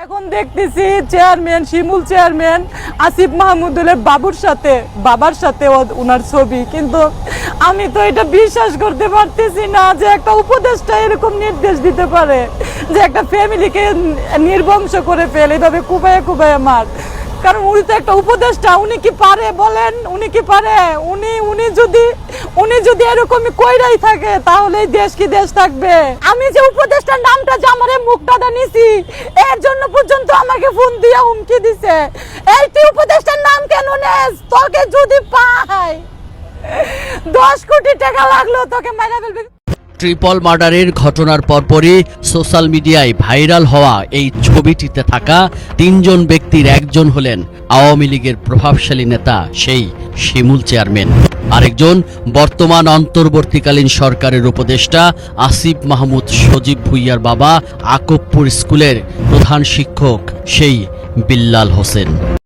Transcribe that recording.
এখন দেখতেছি চেয়ারম্যান শিমুল চেয়ারম্যান আসিফ মাহমুদুলের বাবার সাথে ওনার ছবি, কিন্তু আমি তো এটা বিশ্বাস করতে পারতেছি না যে একটা উপদেষ্টা এরকম নির্দেশ দিতে পারে যে একটা ফ্যামিলিকে নির্বংশ করে ফেলে এভাবে কুবাইয়া মার। কারণ উনি তো একটা উপদেষ্টা, উনি কি পারে বলেন? উনি কি পারে? উনি যদি এরকমই কইরাই থাকে তাহলে এই দেশ কি দেশ থাকবে? আমি যে উপদেষ্টার নামটা যে আমার মুখটা নিছি এর জন্য পর্যন্ত আমাকে ফোন দিয়া হুমকি দিছে, এই তুই উপদেষ্টার নাম কেন নেস? তোকে যদি পায় 10 কোটি টাকা লাগলো তোকে মাইরা ফেলবে। ট্রিপল মার্ডারের ঘটনার পরপরই সোশ্যাল মিডিয়ায় ভাইরাল হওয়া এই ছবিটিতে থাকা 3 জন ব্যক্তির একজন হলেন আওয়ামী লীগের প্রভাবশালী নেতা সেই শিমুল চেয়ারম্যান, আরেকজন বর্তমান অন্তর্বর্তীকালীন সরকারের উপদেষ্টা আসিফ মাহমুদ সজীব ভুইয়ার বাবা আকবপুর স্কুলের প্রধান শিক্ষক সেই বিল্লাল হোসেন।